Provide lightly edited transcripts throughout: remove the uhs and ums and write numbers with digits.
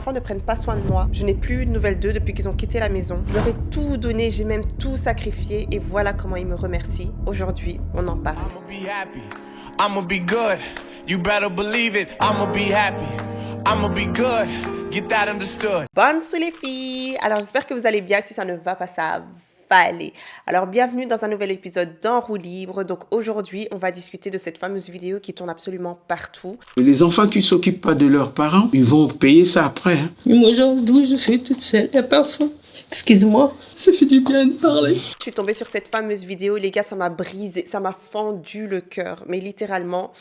enfants ne prennent pas soin de moi. Je n'ai plus de nouvelles d'eux depuis qu'ils ont quitté la maison. Je leur ai tout donné, j'ai même tout sacrifié et voilà comment ils me remercient. Aujourd'hui, on en parle. I'ma be happy. I'ma be good. You better believe it. I'ma be happy. I'ma be good. Get that understood. Bonne sous les filles. Alors j'espère que vous allez bien. Si ça ne va pas, ça va aller. Alors bienvenue dans un nouvel épisode d'En roue libre. Donc aujourd'hui, on va discuter de cette fameuse vidéo qui tourne absolument partout. Les enfants qui ne s'occupent pas de leurs parents, ils vont payer ça après. Hein. Mais moi, aujourd'hui, je suis toute seule, il n'y a personne. Excuse-moi, ça fait du bien de parler. Je suis tombée sur cette fameuse vidéo, les gars, ça m'a brisé, ça m'a fendu le cœur, mais littéralement.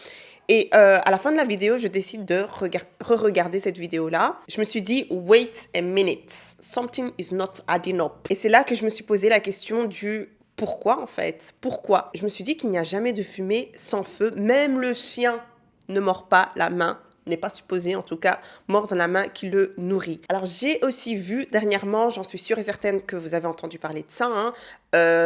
Et à la fin de la vidéo, je décide de re-regarder cette vidéo-là. Je me suis dit, wait a minute, something is not adding up. Et c'est là que je me suis posé la question du pourquoi en fait. Pourquoi? Je me suis dit qu'il n'y a jamais de fumée sans feu. Même le chien ne mord pas la main, n'est pas supposé en tout cas mordre la main qui le nourrit. Alors j'ai aussi vu dernièrement, j'en suis sûre et certaine que vous avez entendu parler de ça,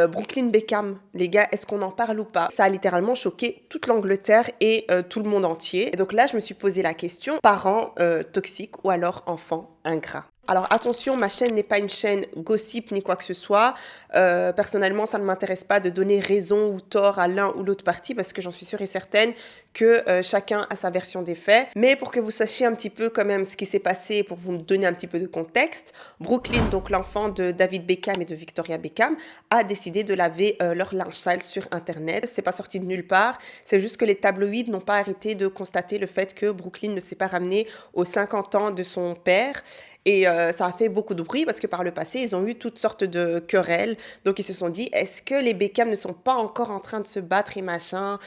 Brooklyn Beckham. Les gars, est-ce qu'on en parle ou pas? Ça a littéralement choqué toute l'Angleterre et tout le monde entier. Et donc là, je me suis posé la question, parents toxiques ou alors enfants ingrats? Alors attention, ma chaîne n'est pas une chaîne gossip ni quoi que ce soit. Personnellement, ça ne m'intéresse pas de donner raison ou tort à l'un ou l'autre partie parce que j'en suis sûre et certaine que chacun a sa version des faits. Mais pour que vous sachiez un petit peu quand même ce qui s'est passé, pour vous donner un petit peu de contexte, Brooklyn, donc l'enfant de David Beckham et de Victoria Beckham, a décidé de laver leur linge sale sur Internet. C'est pas sorti de nulle part, c'est juste que les tabloïds n'ont pas arrêté de constater le fait que Brooklyn ne s'est pas ramené aux 50 ans de son père. Et ça a fait beaucoup de bruit parce que par le passé, ils ont eu toutes sortes de querelles. Donc, ils se sont dit, est-ce que les Beckham ne sont pas encore en train de se battre et machin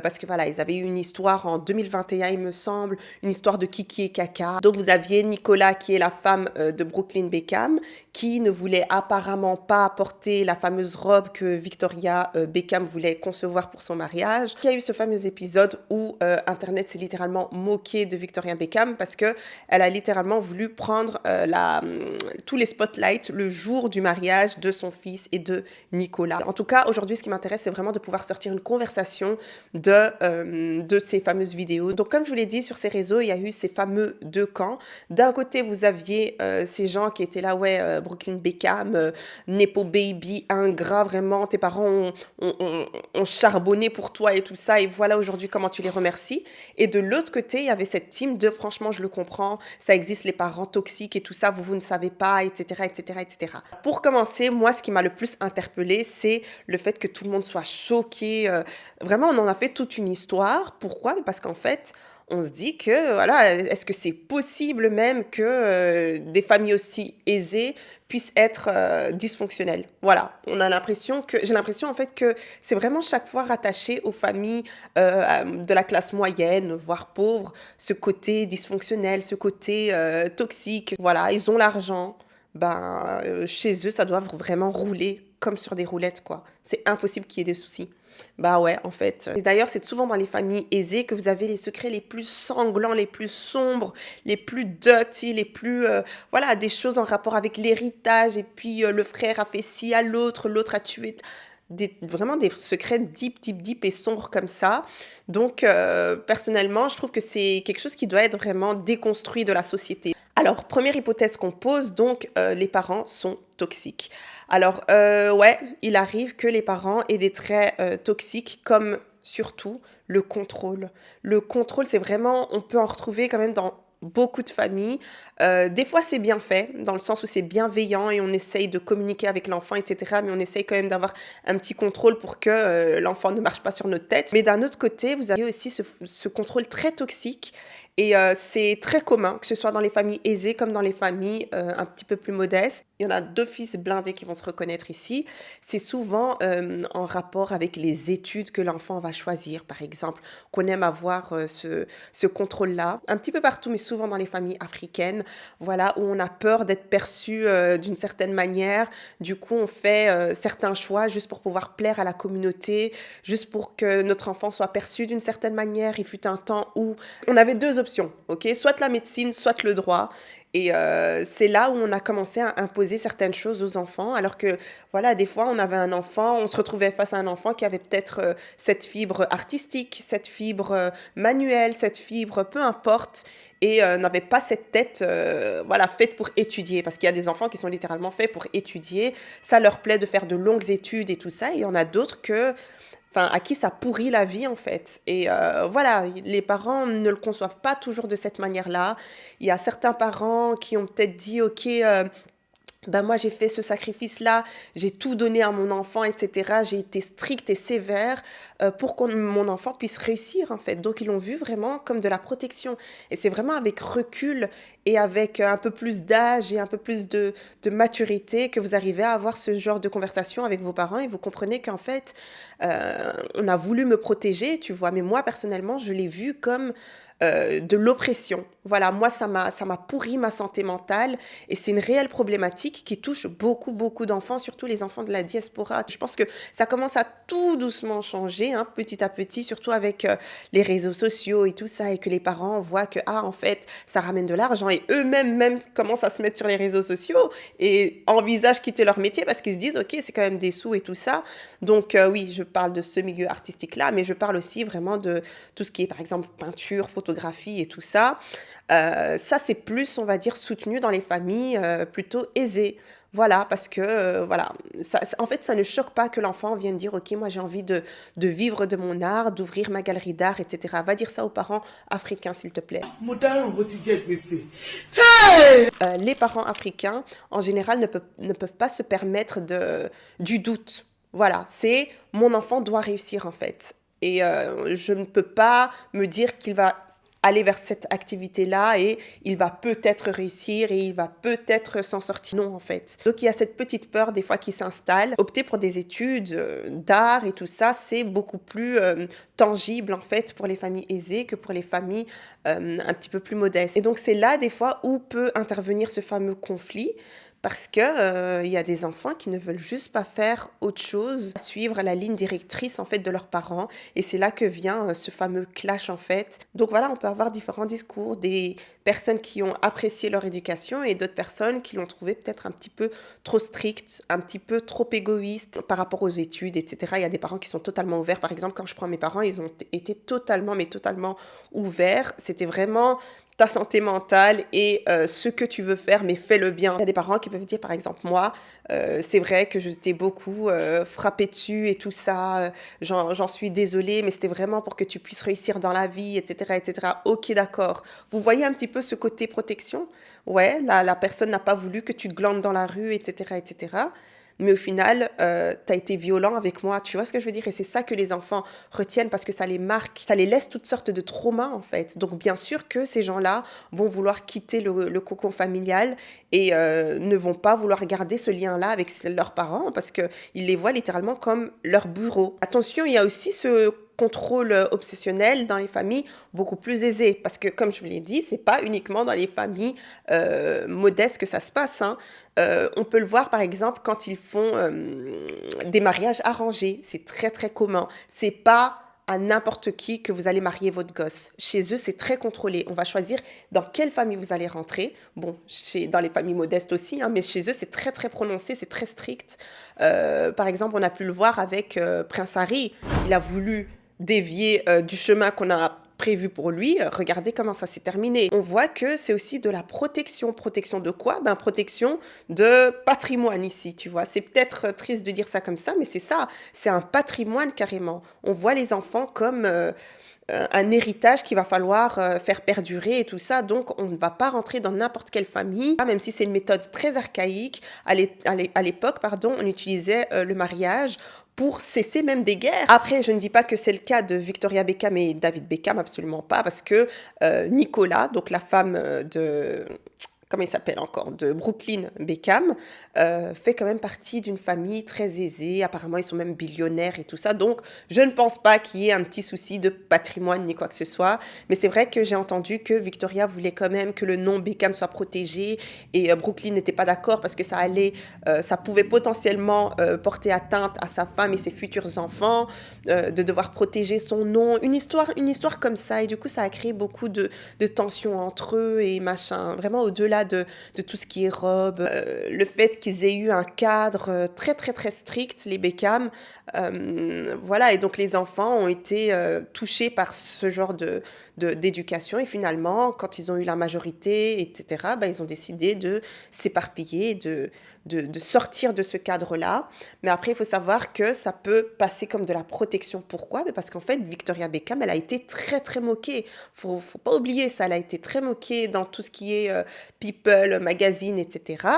parce que voilà, ils avaient eu une histoire en 2021, il me semble, une histoire de Kiki et Kaka. Donc, vous aviez Nicolas, qui est la femme de Brooklyn Beckham, qui ne voulait apparemment pas porter la fameuse robe que Victoria Beckham voulait concevoir pour son mariage. Il y a eu ce fameux épisode où Internet s'est littéralement moqué de Victoria Beckham parce qu'elle a littéralement voulu prendre tous les spotlights le jour du mariage de son fils et de Nicolas. En tout cas, aujourd'hui, ce qui m'intéresse, c'est vraiment de pouvoir sortir une conversation de ces fameuses vidéos. Donc, comme je vous l'ai dit, sur ces réseaux, il y a eu ces fameux deux camps. D'un côté, vous aviez ces gens qui étaient là, Brooklyn Beckham, Nepo Baby, ingrat, vraiment, tes parents ont charbonné pour toi et tout ça, et voilà aujourd'hui comment tu les remercies. Et de l'autre côté, il y avait cette team de, franchement, je le comprends, ça existe les parents toxiques et tout ça, vous ne savez pas, etc., etc., etc. Pour commencer, moi, ce qui m'a le plus interpellée, c'est le fait que tout le monde soit choqué. Vraiment, on en a fait toute une histoire. Pourquoi? Parce qu'en fait, on se dit que, voilà, est-ce que c'est possible même que des familles aussi aisées puissent être dysfonctionnelles? Voilà, j'ai l'impression en fait que c'est vraiment chaque fois rattaché aux familles de la classe moyenne, voire pauvre, ce côté dysfonctionnel, ce côté toxique. Voilà, ils ont l'argent, chez eux, ça doit vraiment rouler comme sur des roulettes, quoi. C'est impossible qu'il y ait des soucis. Bah ouais, en fait. Et d'ailleurs, c'est souvent dans les familles aisées que vous avez les secrets les plus sanglants, les plus sombres, les plus dirty, les plus... voilà, des choses en rapport avec l'héritage. Et puis, le frère a fait ci à l'autre, l'autre a tué... Vraiment des secrets deep et sombres comme ça. Donc, personnellement, je trouve que c'est quelque chose qui doit être vraiment déconstruit de la société. Alors, première hypothèse qu'on pose, donc, les parents sont toxiques. Alors, il arrive que les parents aient des traits toxiques, comme surtout le contrôle. Le contrôle, c'est vraiment, on peut en retrouver quand même dans beaucoup de familles. Des fois, c'est bien fait, dans le sens où c'est bienveillant et on essaye de communiquer avec l'enfant, etc. Mais on essaye quand même d'avoir un petit contrôle pour que l'enfant ne marche pas sur notre tête. Mais d'un autre côté, vous avez aussi ce contrôle très toxique. Et c'est très commun, que ce soit dans les familles aisées comme dans les familles un petit peu plus modestes. Il y en a deux fils blindés qui vont se reconnaître ici. C'est souvent en rapport avec les études que l'enfant va choisir, par exemple, qu'on aime avoir ce contrôle-là. Un petit peu partout, mais souvent dans les familles africaines, voilà, où on a peur d'être perçu d'une certaine manière. Du coup, on fait certains choix juste pour pouvoir plaire à la communauté, juste pour que notre enfant soit perçu d'une certaine manière. Il fut un temps où on avait deux options, ok, soit la médecine, soit le droit. Et c'est là où on a commencé à imposer certaines choses aux enfants, alors que, voilà, des fois, on avait un enfant, on se retrouvait face à un enfant qui avait peut-être cette fibre artistique, cette fibre manuelle, cette fibre, peu importe. et n'avaient pas cette tête voilà, faite pour étudier. Parce qu'il y a des enfants qui sont littéralement faits pour étudier. Ça leur plaît de faire de longues études et tout ça. Et il y en a d'autres à qui ça pourrit la vie en fait. Et voilà, les parents ne le conçoivent pas toujours de cette manière-là. Il y a certains parents qui ont peut-être dit, ok, ben moi j'ai fait ce sacrifice-là, j'ai tout donné à mon enfant, etc. J'ai été stricte et sévère pour que mon enfant puisse réussir en fait. Donc ils l'ont vu vraiment comme de la protection. Et c'est vraiment avec recul et avec un peu plus d'âge et un peu plus de maturité que vous arrivez à avoir ce genre de conversation avec vos parents et vous comprenez qu'en fait, on a voulu me protéger, tu vois. Mais moi personnellement, je l'ai vu comme de l'oppression. Voilà, moi, ça m'a pourri ma santé mentale et c'est une réelle problématique qui touche beaucoup, beaucoup d'enfants, surtout les enfants de la diaspora. Je pense que ça commence à tout doucement changer, hein, petit à petit, surtout avec les réseaux sociaux et tout ça, et que les parents voient que, en fait, ça ramène de l'argent et eux-mêmes même commencent à se mettre sur les réseaux sociaux et envisagent quitter leur métier parce qu'ils se disent, ok, c'est quand même des sous et tout ça. Donc oui, je parle de ce milieu artistique-là, mais je parle aussi vraiment de tout ce qui est, par exemple, peinture, photographie et tout ça. Ça, c'est plus, on va dire, soutenu dans les familles plutôt aisées. Voilà, parce que, voilà, en fait, ça ne choque pas que l'enfant vienne dire, OK, moi, j'ai envie de vivre de mon art, d'ouvrir ma galerie d'art, etc. Va dire ça aux parents africains, s'il te plaît. Les parents africains, en général, ne peuvent pas se permettre du doute. Voilà, c'est mon enfant doit réussir, en fait. Et je ne peux pas me dire qu'il va aller vers cette activité-là et il va peut-être réussir et il va peut-être s'en sortir. Non, en fait. Donc, il y a cette petite peur des fois qui s'installe. Opter pour des études d'art et tout ça, c'est beaucoup plus tangible, en fait, pour les familles aisées que pour les familles un petit peu plus modestes. Et donc, c'est là, des fois, où peut intervenir ce fameux conflit. Parce que y a des enfants qui ne veulent juste pas faire autre chose, suivre la ligne directrice en fait de leurs parents, et c'est là que vient ce fameux clash en fait. Donc voilà, on peut avoir différents discours, des personnes qui ont apprécié leur éducation et d'autres personnes qui l'ont trouvé peut-être un petit peu trop stricte, un petit peu trop égoïste par rapport aux études, etc. Il y a des parents qui sont totalement ouverts. Par exemple, quand je prends mes parents, ils ont été totalement ouverts. C'était vraiment ta santé mentale et ce que tu veux faire, mais fais-le bien. Il y a des parents qui peuvent dire, par exemple, moi, c'est vrai que je t'ai beaucoup frappé dessus et tout ça, j'en suis désolée, mais c'était vraiment pour que tu puisses réussir dans la vie, etc., etc. Ok, d'accord. Vous voyez un petit peu ce côté protection? Ouais, la personne n'a pas voulu que tu glandes dans la rue, etc., etc., mais au final, tu as été violent avec moi. Tu vois ce que je veux dire? Et c'est ça que les enfants retiennent parce que ça les marque. Ça les laisse toutes sortes de traumas, en fait. Donc, bien sûr que ces gens-là vont vouloir quitter le cocon familial et ne vont pas vouloir garder ce lien-là avec leurs parents parce qu'ils les voient littéralement comme leur bourreau. Attention, il y a aussi ce contrôle obsessionnel dans les familles beaucoup plus aisées. Parce que, comme je vous l'ai dit, c'est pas uniquement dans les familles modestes que ça se passe, hein. On peut le voir, par exemple, quand ils font des mariages arrangés. C'est très, très commun. C'est pas à n'importe qui que vous allez marier votre gosse. Chez eux, c'est très contrôlé. On va choisir dans quelle famille vous allez rentrer. Bon, dans les familles modestes aussi, hein, mais chez eux, c'est très, très prononcé, c'est très strict. Par exemple, on a pu le voir avec Prince Harry. Il a voulu dévier du chemin qu'on a prévu pour lui. Regardez comment ça s'est terminé. On voit que c'est aussi de la protection. Protection de quoi? Protection de patrimoine ici, tu vois. C'est peut-être triste de dire ça comme ça, mais c'est ça. C'est un patrimoine carrément. On voit les enfants comme un héritage qu'il va falloir faire perdurer et tout ça. Donc, on ne va pas rentrer dans n'importe quelle famille. Même si c'est une méthode très archaïque, à l'époque, on utilisait le mariage pour cesser même des guerres. Après, je ne dis pas que c'est le cas de Victoria Beckham et David Beckham, absolument pas, parce que Nicolas, donc la femme de... Comment il s'appelle encore? De Brooklyn Beckham, fait quand même partie d'une famille très aisée. Apparemment, ils sont même billionnaires et tout ça. Donc, je ne pense pas qu'il y ait un petit souci de patrimoine ni quoi que ce soit. Mais c'est vrai que j'ai entendu que Victoria voulait quand même que le nom Beckham soit protégé. Et Brooklyn n'était pas d'accord parce que ça pouvait potentiellement porter atteinte à sa femme et ses futurs enfants, de devoir protéger son nom. Une histoire comme ça. Et du coup, ça a créé beaucoup de tensions entre eux et machin. Vraiment au-delà là de tout ce qui est robe, le fait qu'ils aient eu un cadre très très très strict, les Beckham, voilà, et donc les enfants ont été touchés par ce genre d'éducation et finalement, quand ils ont eu la majorité, etc., ben, ils ont décidé de s'éparpiller, de sortir de ce cadre-là. Mais après, il faut savoir que ça peut passer comme de la protection. Pourquoi? Mais parce qu'en fait, Victoria Beckham, elle a été très, très moquée. Faut pas oublier ça. Elle a été très moquée dans tout ce qui est People, magazine, etc.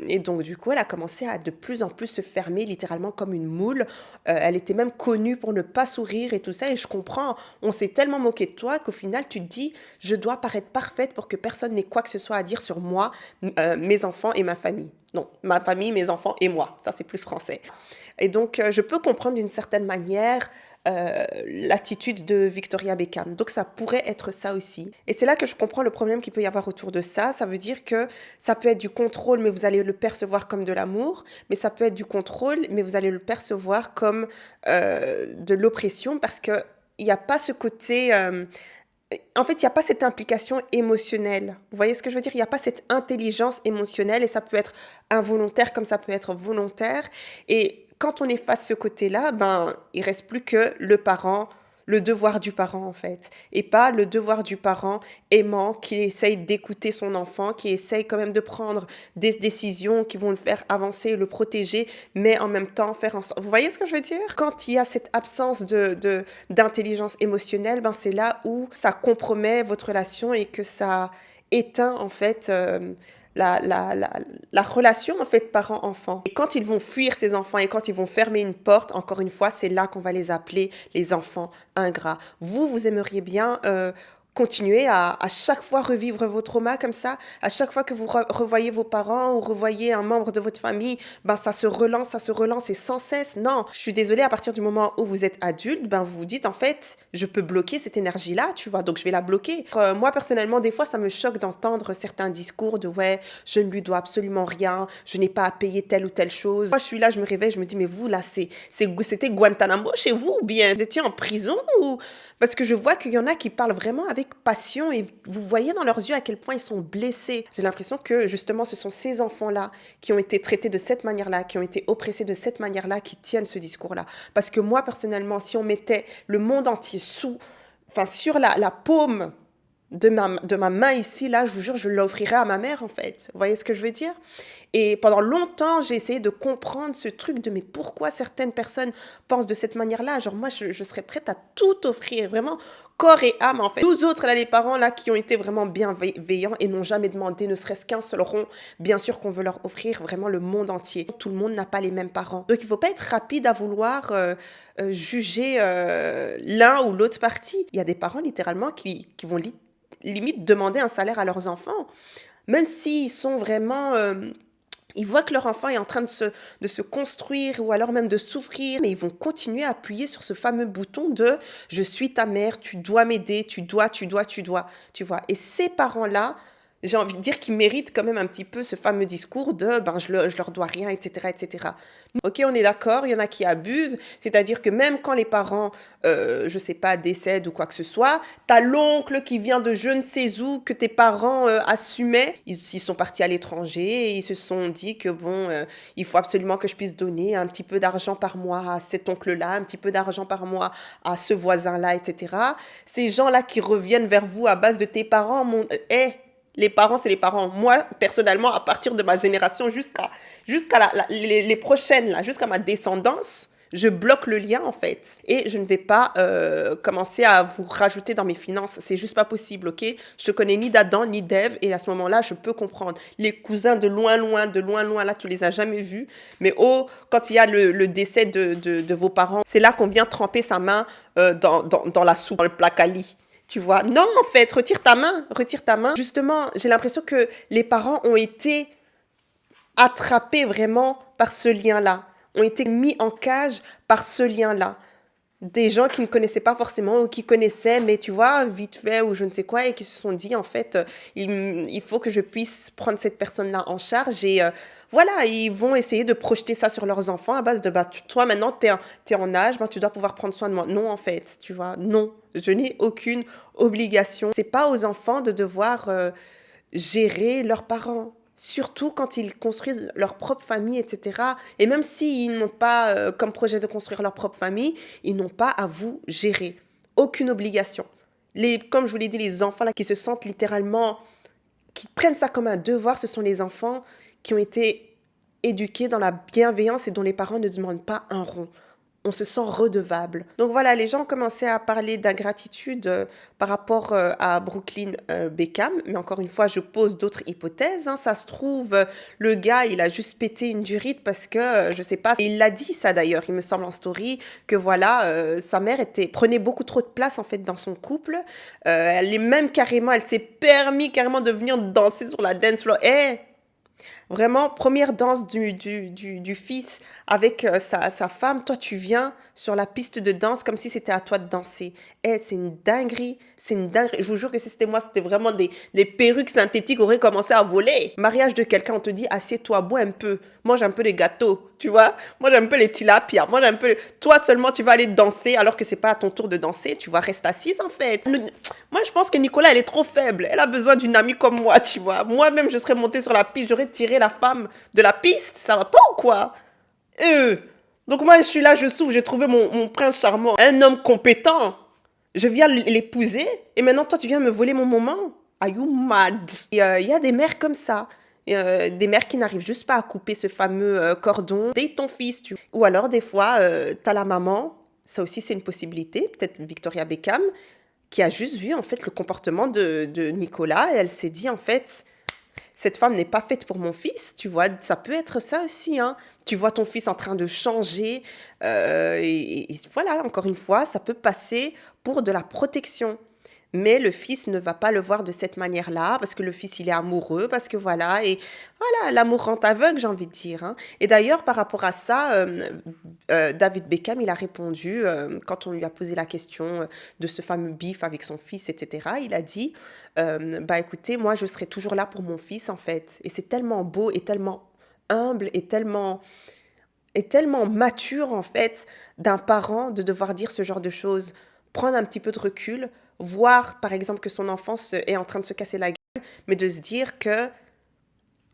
Et donc, du coup, elle a commencé à de plus en plus se fermer, littéralement comme une moule. Elle était même connue pour ne pas sourire et tout ça. Et je comprends, on s'est tellement moqué de toi qu'au final, tu te dis, je dois paraître parfaite pour que personne n'ait quoi que ce soit à dire sur moi, mes enfants et ma famille. Non, ma famille, mes enfants et moi. Ça, c'est plus français. Et donc, je peux comprendre d'une certaine manière l'attitude de Victoria Beckham. Donc, ça pourrait être ça aussi. Et c'est là que je comprends le problème qu'il peut y avoir autour de ça. Ça veut dire que ça peut être du contrôle, mais vous allez le percevoir comme de l'amour. Mais ça peut être du contrôle, mais vous allez le percevoir comme de l'oppression parce qu'il n'y a pas ce côté... en fait, il n'y a pas cette implication émotionnelle. Vous voyez ce que je veux dire? Il n'y a pas cette intelligence émotionnelle et ça peut être involontaire comme ça peut être volontaire. Et quand on efface ce côté-là, ben, il reste plus que le parent, le devoir du parent en fait. Et pas le devoir du parent aimant qui essaye d'écouter son enfant, qui essaye quand même de prendre des décisions qui vont le faire avancer, le protéger, mais en même temps faire en sorte... Vous voyez ce que je veux dire? Quand il y a cette absence d'intelligence émotionnelle, ben, c'est là où ça compromet votre relation et que ça éteint en fait... la relation en fait parent-enfant. Et quand ils vont fuir ces enfants et quand ils vont fermer une porte, encore une fois, c'est là qu'on va les appeler les enfants ingrats. Vous aimeriez bien continuer à chaque fois revivre vos traumas comme ça, à chaque fois que vous revoyez vos parents ou revoyez un membre de votre famille, ben ça se relance et sans cesse. Non, je suis désolée, à partir du moment où vous êtes adulte, ben vous vous dites en fait, je peux bloquer cette énergie-là, tu vois, donc je vais la bloquer. Moi personnellement, des fois, ça me choque d'entendre certains discours de ouais, je ne lui dois absolument rien, je n'ai pas à payer telle ou telle chose. Moi, je suis là, je me réveille, je me dis mais vous là, c'était Guantanamo chez vous ou bien vous étiez en prison ou parce que je vois qu'il y en a qui parlent vraiment avec passion et vous voyez dans leurs yeux à quel point ils sont blessés. J'ai l'impression que justement ce sont ces enfants-là qui ont été traités de cette manière-là, qui ont été oppressés de cette manière-là, qui tiennent ce discours-là. Parce que moi personnellement, si on mettait le monde entier sur la paume de ma main ici, là, je vous jure, je l'offrirais à ma mère en fait. Vous voyez ce que je veux dire? Et pendant longtemps, j'ai essayé de comprendre ce truc de mais pourquoi certaines personnes pensent de cette manière-là. Genre moi, je serais prête à tout offrir, vraiment corps et âme en fait. Tous autres, là, les parents là qui ont été vraiment bienveillants et n'ont jamais demandé ne serait-ce qu'un seul rond, bien sûr qu'on veut leur offrir vraiment le monde entier. Tout le monde n'a pas les mêmes parents. Donc il ne faut pas être rapide à vouloir juger l'un ou l'autre partie. Il y a des parents littéralement qui vont limite demander un salaire à leurs enfants. Même s'ils sont vraiment... ils voient que leur enfant est en train de se construire ou alors même de souffrir, mais ils vont continuer à appuyer sur ce fameux bouton de « je suis ta mère, tu dois m'aider, tu dois », tu vois. Et ces parents-là, j'ai envie de dire qu'ils méritent quand même un petit peu ce fameux discours de « je leur dois rien, etc. etc. » Ok, on est d'accord, il y en a qui abusent, c'est-à-dire que même quand les parents, je sais pas, décèdent ou quoi que ce soit, t'as l'oncle qui vient de je ne sais où, que tes parents assumaient, ils sont partis à l'étranger et ils se sont dit que bon, il faut absolument que je puisse donner un petit peu d'argent par mois à cet oncle-là, un petit peu d'argent par mois à ce voisin-là, etc. Ces gens-là qui reviennent vers vous à base de tes parents, les parents, c'est les parents. Moi, personnellement, à partir de ma génération jusqu'à les prochaines, là, jusqu'à ma descendance, je bloque le lien, en fait. Et je ne vais pas commencer à vous rajouter dans mes finances. C'est juste pas possible, ok? Je te connais ni d'Adam, ni d'Ève. Et à ce moment-là, je peux comprendre. Les cousins de loin, là, tu les as jamais vus. Mais quand il y a le décès de vos parents, c'est là qu'on vient tremper sa main dans la soupe, dans le plaque à lit. Tu vois, non, en fait, retire ta main. Justement, j'ai l'impression que les parents ont été attrapés vraiment par ce lien-là, ont été mis en cage par ce lien-là. Des gens qui ne connaissaient pas forcément ou qui connaissaient, mais tu vois, vite fait ou je ne sais quoi, et qui se sont dit, en fait, il faut que je puisse prendre cette personne-là en charge et... voilà, ils vont essayer de projeter ça sur leurs enfants à base de toi maintenant t'es en âge, tu dois pouvoir prendre soin de moi. Non, en fait, tu vois, non, je n'ai aucune obligation. C'est pas aux enfants de devoir gérer leurs parents. Surtout quand ils construisent leur propre famille, etc. Et même s'ils n'ont pas comme projet de construire leur propre famille, ils n'ont pas à vous gérer. Aucune obligation. Comme je vous l'ai dit, les enfants là, qui se sentent littéralement, qui prennent ça comme un devoir, ce sont les enfants qui ont été éduqués dans la bienveillance et dont les parents ne demandent pas un rond. On se sent redevable. Donc voilà, les gens commençaient à parler d'ingratitude par rapport à Brooklyn Beckham. Mais encore une fois, je pose d'autres hypothèses. Hein. Ça se trouve, le gars, il a juste pété une durite parce que, je sais pas, il l'a dit ça d'ailleurs, il me semble en story, que voilà, sa mère prenait beaucoup trop de place en fait dans son couple. Elle est même carrément, elle s'est permis carrément de venir danser sur la dance floor. Vraiment, première danse du fils avec sa femme. Toi, tu viens sur la piste de danse comme si c'était à toi de danser. C'est une dinguerie. C'est une dinguerie. Je vous jure que si c'était moi, c'était vraiment les perruques synthétiques auraient commencé à voler. Mariage de quelqu'un, on te dit, assieds-toi, bois un peu. Mange un peu les gâteaux, tu vois. Mange un peu les tilapias. Mange un peu... Toi seulement, tu vas aller danser alors que c'est pas à ton tour de danser. Tu vas rester assise, en fait. Moi, je pense que Nicolas, elle est trop faible. Elle a besoin d'une amie comme moi, tu vois. Moi-même, je serais montée sur la piste. J'aurais tiré la femme de la piste. Ça va pas ou quoi? Donc moi, je suis là, je souffre. J'ai trouvé mon prince charmant. Un homme compétent. Je viens l'épouser. Et maintenant, toi, tu viens me voler mon moment? Are you mad? Il y a des mères comme ça. Des mères qui n'arrivent juste pas à couper ce fameux cordon. Date ton fils, tu vois. Ou alors, des fois, t'as la maman. Ça aussi, c'est une possibilité. Peut-être Victoria Beckham, qui a juste vu, en fait, le comportement de Nicolas. Et elle s'est dit, en fait... Cette femme n'est pas faite pour mon fils, tu vois. Ça peut être ça aussi, hein. Tu vois ton fils en train de changer. Et voilà, encore une fois, ça peut passer pour de la protection. Mais le fils ne va pas le voir de cette manière-là, parce que le fils, il est amoureux, parce que voilà. Et voilà, l'amour rend aveugle, j'ai envie de dire. Hein. Et d'ailleurs, par rapport à ça, David Beckham, il a répondu, quand on lui a posé la question de ce fameux bif avec son fils, etc., il a dit... bah écoutez, moi je serai toujours là pour mon fils en fait. Et c'est tellement beau et tellement humble et tellement mature en fait d'un parent de devoir dire ce genre de choses. Prendre un petit peu de recul, voir par exemple que son enfant est en train de se casser la gueule, mais de se dire que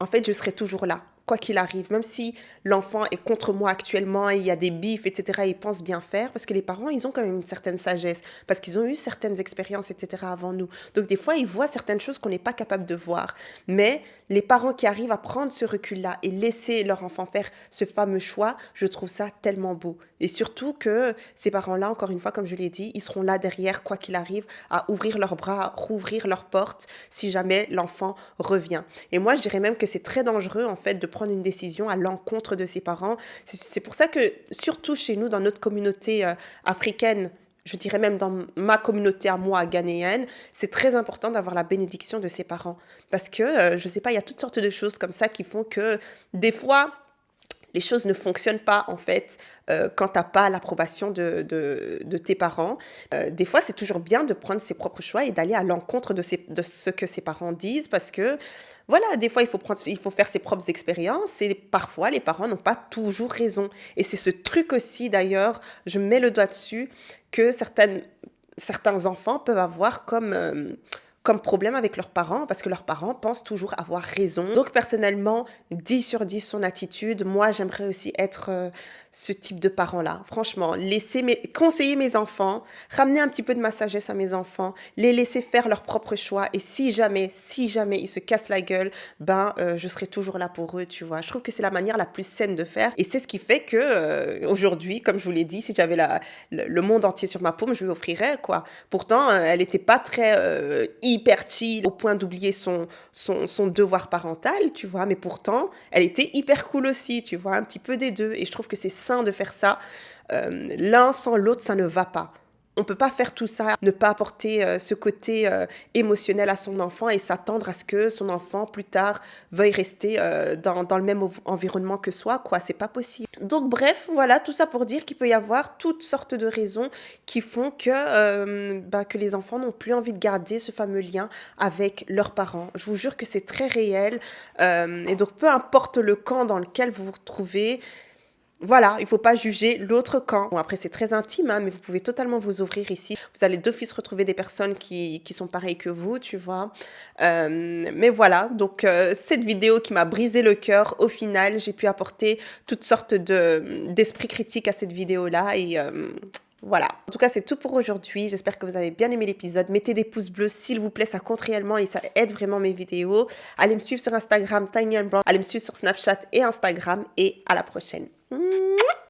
en fait je serai toujours là. Quoi qu'il arrive, même si l'enfant est contre moi actuellement et il y a des bifs, etc., ils pensent bien faire, parce que les parents, ils ont quand même une certaine sagesse, parce qu'ils ont eu certaines expériences, etc., avant nous. Donc, des fois, ils voient certaines choses qu'on n'est pas capable de voir. Mais les parents qui arrivent à prendre ce recul-là et laisser leur enfant faire ce fameux choix, je trouve ça tellement beau. Et surtout que ces parents-là, encore une fois, comme je l'ai dit, ils seront là derrière, quoi qu'il arrive, à ouvrir leurs bras, à rouvrir leurs portes, si jamais l'enfant revient. Et moi, je dirais même que c'est très dangereux, en fait, de prendre une décision à l'encontre de ses parents. C'est pour ça que, surtout chez nous, dans notre communauté africaine, je dirais même dans ma communauté à moi, ghanéenne, c'est très important d'avoir la bénédiction de ses parents. Parce que, je sais pas, il y a toutes sortes de choses comme ça qui font que, des fois, les choses ne fonctionnent pas, en fait, quand tu n'as pas l'approbation de tes parents. Des fois, c'est toujours bien de prendre ses propres choix et d'aller à l'encontre de ce que ses parents disent parce que, voilà, des fois, il faut faire ses propres expériences et parfois, les parents n'ont pas toujours raison. Et c'est ce truc aussi, d'ailleurs, je mets le doigt dessus, que certains enfants peuvent avoir comme problème avec leurs parents, parce que leurs parents pensent toujours avoir raison. Donc personnellement, 10 sur 10 son attitude. Moi, j'aimerais aussi être ce type de parent-là. Franchement, conseiller mes enfants, ramener un petit peu de ma sagesse à mes enfants, les laisser faire leurs propres choix. Et si jamais ils se cassent la gueule, je serai toujours là pour eux, tu vois. Je trouve que c'est la manière la plus saine de faire. Et c'est ce qui fait que aujourd'hui, comme je vous l'ai dit, si j'avais le monde entier sur ma paume, je lui offrirais, quoi. Pourtant, elle n'était pas très hyper chill au point d'oublier son devoir parental, tu vois. Mais pourtant, elle était hyper cool aussi, tu vois. Un petit peu des deux. Et je trouve que c'est sain de faire ça. L'un sans l'autre, ça ne va pas. On ne peut pas faire tout ça, ne pas apporter ce côté émotionnel à son enfant et s'attendre à ce que son enfant, plus tard, veuille rester dans le même environnement que soi, quoi. C'est pas possible. Donc, bref, voilà, tout ça pour dire qu'il peut y avoir toutes sortes de raisons qui font que les enfants n'ont plus envie de garder ce fameux lien avec leurs parents. Je vous jure que c'est très réel. Et donc, peu importe le camp dans lequel vous vous retrouvez, Voilà, il faut pas juger l'autre camp. Bon, après, c'est très intime, hein, mais vous pouvez totalement vous ouvrir ici. Vous allez d'office retrouver des personnes qui sont pareilles que vous, tu vois. Mais voilà, donc cette vidéo qui m'a brisé le cœur, au final, j'ai pu apporter toutes sortes d'esprit critique à cette vidéo-là et... voilà. En tout cas, c'est tout pour aujourd'hui. J'espère que vous avez bien aimé l'épisode. Mettez des pouces bleus, s'il vous plaît. Ça compte réellement et ça aide vraiment mes vidéos. Allez me suivre sur Instagram, Tiny and Brown. Allez me suivre sur Snapchat et Instagram. Et à la prochaine.